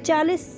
40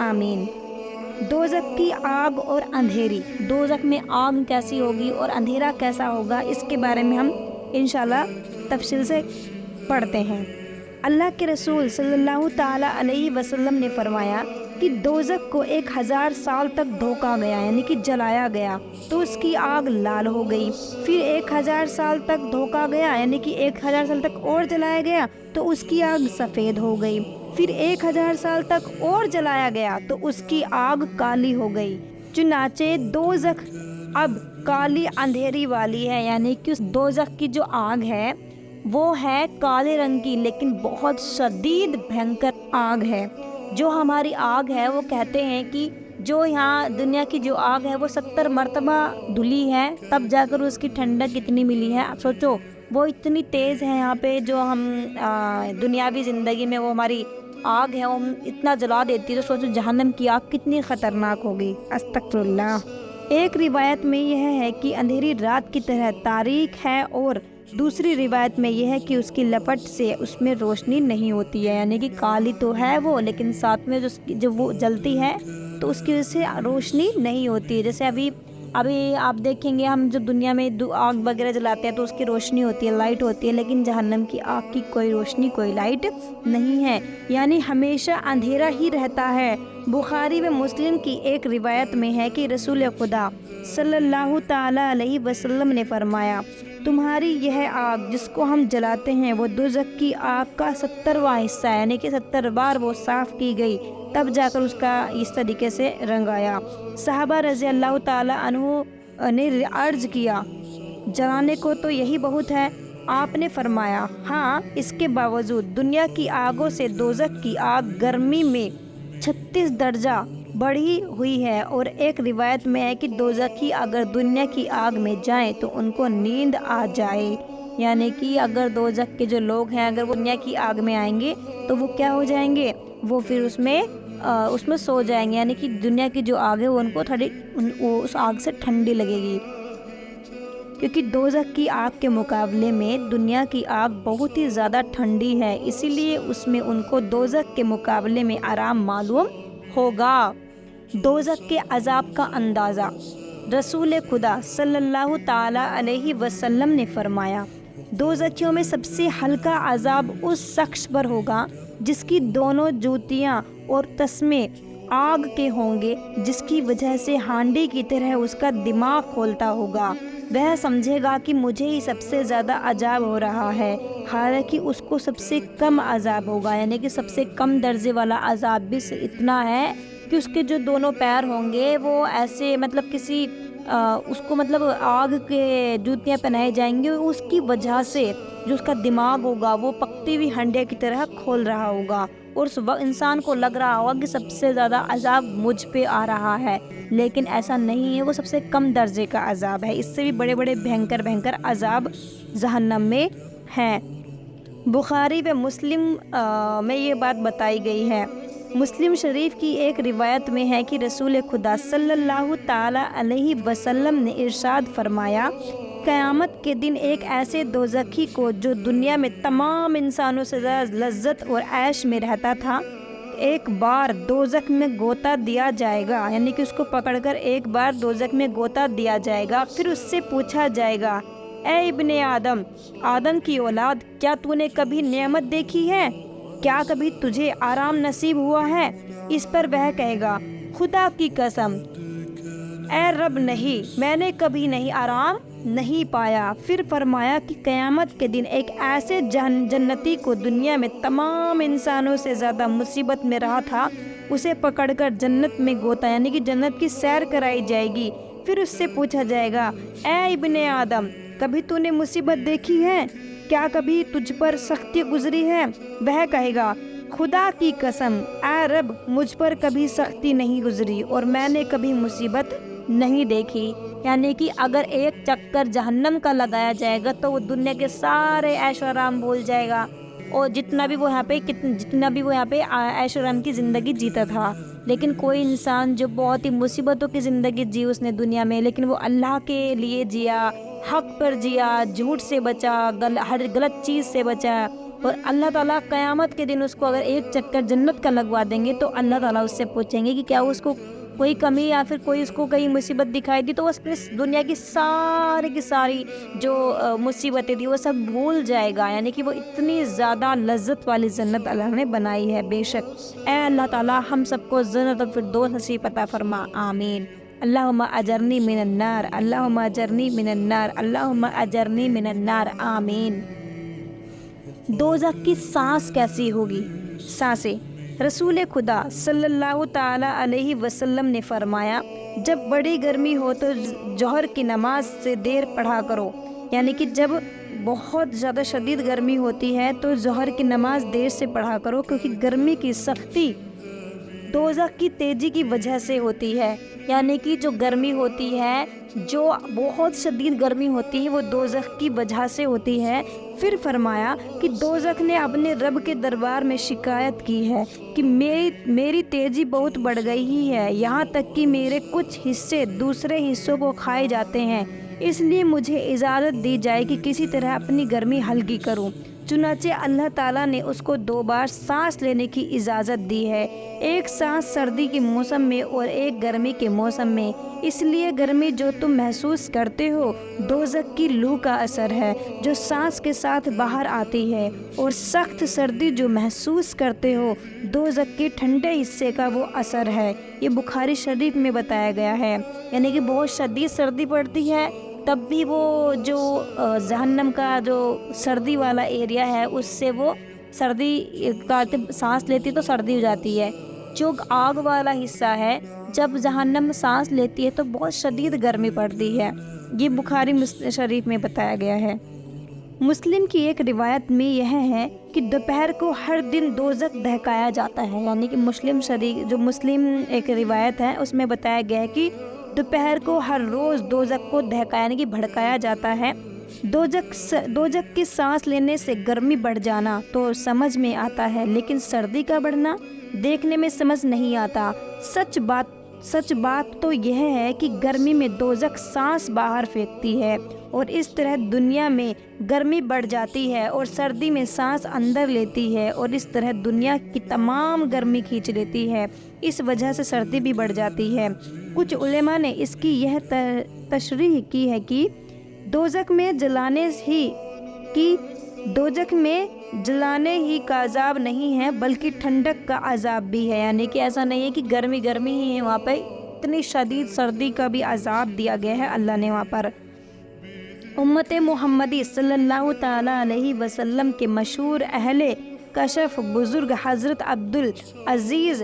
آمین۔ دوزخ کی آگ اور اندھیری، دوزخ میں آگ کیسی ہوگی اور اندھیرا کیسا ہوگا، اس کے بارے میں ہم انشاءاللہ تفصیل سے پڑھتے ہیں۔ اللہ کے رسول صلی اللہ تعالیٰ علیہ وسلم نے فرمایا کہ دوزخ کو 1000 سال تک دھوکا گیا، یعنی کہ جلایا گیا تو اس کی آگ لال ہو گئی، پھر 1000 سال تک دھوکا گیا، یعنی کہ 1000 سال تک اور جلایا گیا تو اس کی آگ سفید ہو گئی، پھر 1000 سال تک اور جلایا گیا تو اس کی آگ کالی ہو گئی۔ چنانچہ دوزخ اب کالی اندھیری والی ہے، یعنی کہ اس دوزخ کی جو آگ ہے وہ ہے کالے رنگ کی، لیکن بہت شدید بھینکر آگ ہے۔ جو ہماری آگ ہے وہ کہتے ہیں کہ جو یہاں دنیا کی جو آگ ہے وہ 70 مرتبہ دھلی ہے، تب جا کر اس کی ٹھنڈک کتنی ملی ہے۔ اب سوچو وہ اتنی تیز ہے یہاں پہ، جو ہم دنیاوی زندگی میں وہ ہماری آگ ہے وہ اتنا جلا دیتی ہے، تو سوچو جہنم کی آگ کتنی خطرناک ہوگی، استغفر اللہ۔ ایک روایت میں یہ ہے کہ اندھیری رات کی طرح تاریک ہے، اور دوسری روایت میں یہ ہے کہ اس کی لپٹ سے اس میں روشنی نہیں ہوتی ہے، یعنی کہ کالی تو ہے وہ، لیکن ساتھ میں جب وہ جلتی ہے تو اس کی وجہ سے روشنی نہیں ہوتی ہے۔ جیسے ابھی آپ دیکھیں گے ہم جو دنیا میں آگ وغیرہ جلاتے ہیں تو اس کی روشنی ہوتی ہے، لائٹ ہوتی ہے، لیکن جہنم کی آگ کی کوئی روشنی کوئی لائٹ نہیں ہے، یعنی ہمیشہ اندھیرا ہی رہتا ہے۔ بخاری و مسلم کی ایک روایت میں ہے کہ رسول خدا صلی اللہ تعالیٰ علیہ وسلم نے فرمایا، تمہاری یہ آگ جس کو ہم جلاتے ہیں وہ دوزخ کی آگ کا 70واں حصہ ہے، یعنی کہ 70 بار وہ صاف کی گئی، تب جا کر اس کا اس طریقے سے رنگ آیا۔ صحابہ رضی اللہ تعالیٰ عنہ نے عرض کیا، جلانے کو تو یہی بہت ہے؟ آپ نے فرمایا، ہاں، اس کے باوجود دنیا کی آگوں سے دوزخ کی آگ گرمی میں 36 درجہ بڑھی ہوئی ہے، اور ایک روایت میں ہے کہ دوزخی اگر دنیا کی آگ میں جائیں تو ان کو نیند آ جائے، یعنی کہ اگر دوزخ کے جو لوگ ہیں اگر وہ دنیا کی آگ میں آئیں گے تو وہ کیا ہو جائیں گے، وہ پھر اس میں سو جائیں گے، یعنی کہ دنیا کی جو آگ ہے وہ ان کو اس آگ سے ٹھنڈی لگے گی، کیونکہ دوزخ کی آگ کے مقابلے میں دنیا کی آگ بہت ہی زیادہ ٹھنڈی ہے، اسی لیے اس میں ان کو دوزخ کے مقابلے میں آرام معلوم ہوگا۔ دوزخ کے عذاب کا اندازہ، رسول خدا صلی اللہ تعالیٰ علیہ وسلم نے فرمایا، دوزخیوں میں سب سے ہلکا عذاب اس شخص پر ہوگا جس کی دونوں جوتیاں اور تسمے آگ کے ہوں گے، جس کی وجہ سے ہانڈی کی طرح اس کا دماغ کھولتا ہوگا، وہ سمجھے گا کہ مجھے ہی سب سے زیادہ عذاب ہو رہا ہے، حالانکہ اس کو سب سے کم عذاب ہوگا، یعنی کہ سب سے کم درجے والا عذاب بھی اتنا ہے کہ اس کے جو دونوں پیر ہوں گے وہ ایسے اس کو آگ کے جوتیاں پہنائے جائیں گے، اس کی وجہ سے جو اس کا دماغ ہوگا وہ پکتی ہوئی ہنڈے کی طرح کھول رہا ہوگا، اور اس وقت انسان کو لگ رہا ہوگا کہ سب سے زیادہ عذاب مجھ پہ آ رہا ہے، لیکن ایسا نہیں ہے، وہ سب سے کم درجے کا عذاب ہے، اس سے بھی بڑے بڑے بھینکر عذاب جہنم میں ہیں۔ بخاری و مسلم میں یہ بات بتائی گئی ہے۔ مسلم شریف کی ایک روایت میں ہے کہ رسول خدا صلی اللہ تعالیٰ علیہ وسلم نے ارشاد فرمایا، قیامت کے دن ایک ایسے دوزخی کو جو دنیا میں تمام انسانوں سے زیادہ لذت اور عیش میں رہتا تھا، ایک بار دوزخ میں غوطہ دیا جائے گا، یعنی کہ اس کو پکڑ کر ایک بار دوزخ میں غوطہ دیا جائے گا، پھر اس سے پوچھا جائے گا، اے ابن آدم کی اولاد، کیا تو نے کبھی نعمت دیکھی ہے؟ کیا کبھی تجھے آرام نصیب ہوا ہے؟ اس پر وہ کہے گا، خدا کی قسم اے رب نہیں، میں نے کبھی نہیں آرام نہیں پایا۔ پھر فرمایا کہ قیامت کے دن ایک ایسے جنتی کو دنیا میں تمام انسانوں سے زیادہ مصیبت میں رہا تھا، اسے پکڑ کر جنت میں غوطہ، یعنی کہ جنت کی سیر کرائی جائے گی، پھر اس سے پوچھا جائے گا، اے ابن آدم، کبھی تو نے مصیبت دیکھی ہے؟ کیا کبھی تجھ پر سختی گزری ہے؟ وہ کہے گا، خدا کی قسم اے رب، مجھ پر کبھی سختی نہیں گزری اور میں نے کبھی مصیبت نہیں دیکھی، یعنی کہ اگر ایک چکر جہنم کا لگایا جائے گا تو وہ دنیا کے سارے عیش و آرام بھول جائے گا، اور جتنا بھی وہ یہاں پہ عیش و آرام کی زندگی جیتا تھا، لیکن کوئی انسان جو بہت ہی مصیبتوں کی زندگی جی اس نے دنیا میں، لیکن وہ اللہ کے لیے جیا، حق پر جیا، جھوٹ سے بچا، ہر غلط چیز سے بچا، اور اللہ تعالیٰ قیامت کے دن اس کو اگر ایک چکر جنت کا لگوا دیں گے تو اللہ تعالیٰ اس سے پوچھیں گے کہ کیا اس کو کوئی کمی یا پھر کوئی اس کو کہیں مصیبت دکھائی دی، تو وہ اس دنیا کی ساری جو مصیبتیں تھی وہ سب بھول جائے گا، یعنی کہ وہ اتنی زیادہ لذت والی جنت اللہ نے بنائی ہے بے شک۔ اے اللہ تعالیٰ ہم سب کو جنت الفردوس نصیب عطا فرما، آمین۔ اللہم اجرنی من النار، اللہم اجرنی من النار، اللہم اجرنی من النار، آمین۔ دوزخ کی سانس کیسی ہوگی؟ سانسیں، رسول خدا صلی اللہ تعالی علیہ وسلم نے فرمایا، جب بڑی گرمی ہو تو ظہر کی نماز سے دیر پڑھا کرو، یعنی کہ جب بہت زیادہ شدید گرمی ہوتی ہے تو ظہر کی نماز دیر سے پڑھا کرو، کیونکہ گرمی کی سختی دوزخ کی تیزی کی وجہ سے ہوتی ہے، یعنی کہ جو گرمی ہوتی ہے، جو بہت شدید گرمی ہوتی ہے وہ دوزخ کی وجہ سے ہوتی ہے۔ پھر فرمایا کہ دوزخ نے اپنے رب کے دربار میں شکایت کی ہے کہ میری تیزی بہت بڑھ گئی ہے، یہاں تک کہ میرے کچھ حصے دوسرے حصوں کو کھائے جاتے ہیں، اس لیے مجھے اجازت دی جائے کہ کسی طرح اپنی گرمی ہلکی کروں۔ چنانچہ اللہ تعالیٰ نے اس کو 2 بار سانس لینے کی اجازت دی ہے، ایک سانس سردی کے موسم میں اور ایک گرمی کے موسم میں۔ اس لیے گرمی جو تم محسوس کرتے ہو دوزخ کی لو کا اثر ہے جو سانس کے ساتھ باہر آتی ہے، اور سخت سردی جو محسوس کرتے ہو دوزخ کے ٹھنڈے حصے کا وہ اثر ہے۔ یہ بخاری شریف میں بتایا گیا ہے، یعنی کہ بہت شدید سردی پڑتی ہے تب بھی وہ جو جہنم کا جو سردی والا ایریا ہے اس سے وہ سردی کا سانس لیتی تو سردی ہو جاتی ہے۔ جو آگ والا حصہ ہے جب جہنم سانس لیتی ہے تو بہت شدید گرمی پڑتی ہے، یہ بخاری شریف میں بتایا گیا ہے۔ مسلم کی ایک روایت میں یہ ہے کہ دوپہر کو ہر دن دوزخ دہکایا جاتا ہے، یعنی کہ مسلم ایک روایت ہے اس میں بتایا گیا ہے کہ دوپہر کو ہر روز دوزخ کو دہکایا یعنی کہ بھڑکایا جاتا ہے۔ دوزخ کی سانس لینے سے گرمی بڑھ جانا تو سمجھ میں آتا ہے، لیکن سردی کا بڑھنا دیکھنے میں سمجھ نہیں آتا۔ سچ بات تو یہ ہے کہ گرمی میں دوزخ سانس باہر پھینکتی ہے اور اس طرح دنیا میں گرمی بڑھ جاتی ہے اور سردی میں سانس اندر لیتی ہے اور اس طرح دنیا کی تمام گرمی کھینچ لیتی ہے، اس وجہ سے سردی بھی بڑھ جاتی ہے۔ کچھ علماء نے اس کی یہ تشریح کی ہے کہ دوزخ میں جلانے ہی کا عذاب نہیں ہے بلکہ ٹھنڈک کا عذاب بھی ہے، یعنی کہ ایسا نہیں ہے کہ گرمی ہی ہے، وہاں پہ اتنی شدید سردی کا بھی عذاب دیا گیا ہے اللہ نے وہاں پر۔ امت محمدی صلی اللہ تعالی علیہ وسلم کے مشہور اہل کشف بزرگ حضرت عبدالعزیز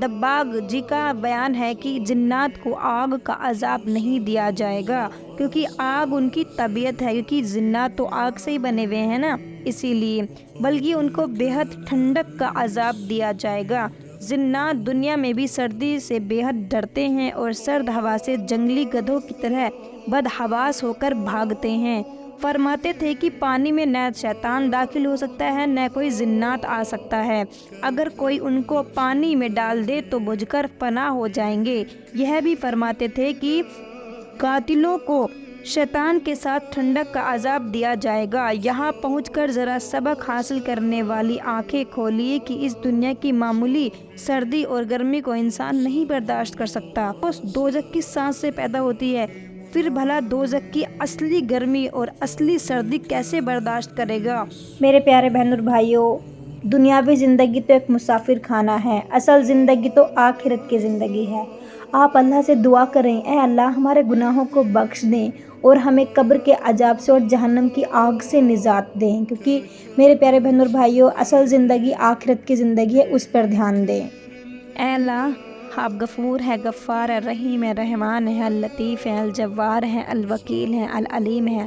دباغ جی کا بیان ہے کہ جنات کو آگ کا عذاب نہیں دیا جائے گا، کیونکہ آگ ان کی طبیعت ہے، کیونکہ جنات تو آگ سے ہی بنے ہوئے ہیں نا، اسی لیے، بلکہ ان کو بے حد ٹھنڈک کا عذاب دیا جائے گا۔ جنات دنیا میں بھی سردی سے بے حد ڈرتے ہیں اور سرد ہوا سے جنگلی گدھوں کی طرح بدحواس ہو کر بھاگتے ہیں۔ فرماتے تھے کہ پانی میں نہ شیطان داخل ہو سکتا ہے نہ کوئی جنات آ سکتا ہے، اگر کوئی ان کو پانی میں ڈال دے تو بجھ کر فنا ہو جائیں گے۔ یہ بھی فرماتے تھے کہ قاتلوں کو شیطان کے ساتھ ٹھنڈک کا عذاب دیا جائے گا۔ یہاں پہنچ کر ذرا سبق حاصل کرنے والی آنکھیں کھولیے کہ اس دنیا کی معمولی سردی اور گرمی کو انسان نہیں برداشت کر سکتا، اس دوزخ کی سانس سے پیدا ہوتی ہے، پھر بھلا دوزخ کی اصلی گرمی اور اصلی سردی کیسے برداشت کرے گا؟ میرے پیارے بہن اور بھائیوں، دنیاوی زندگی تو ایک مسافر خانہ ہے، اصل زندگی تو آخرت کی زندگی ہے۔ آپ اللہ سے دعا کریں، اے اللہ ہمارے گناہوں کو بخش دیں اور ہمیں قبر کے عذاب سے اور جہنم کی آگ سے نجات دیں، کیونکہ میرے پیارے بہن اور بھائیوں اصل زندگی آخرت کی زندگی ہے، اس پر دھیان دیں۔ اے اللہ آپ غفور ہے، غفار ہے، رحیم ہے، رحمان ہے، اللطیف ہے، الجوار ہے، الوکیل ہے، العلیم ہے۔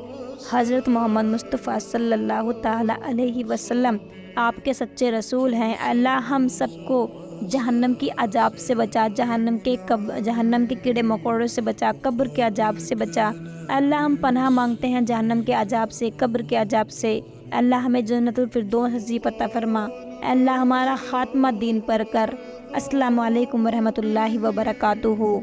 حضرت محمد مصطفیٰ صلی اللہ تعالی علیہ وسلم آپ کے سچے رسول ہیں۔ اللہ ہم سب کو جہنم کی عذاب سے بچا، جہنم کے کیڑے مکوڑوں سے بچا، قبر کے عذاب سے بچا۔ اللہ ہم پناہ مانگتے ہیں جہنم کے عذاب سے، قبر کے عذاب سے۔ اللہ ہمیں جنت الفردوس نصیب عطا فرما۔ اللہ ہمارا خاتمہ دین پر کر۔ السلام علیکم ورحمۃ اللہ وبرکاتہ۔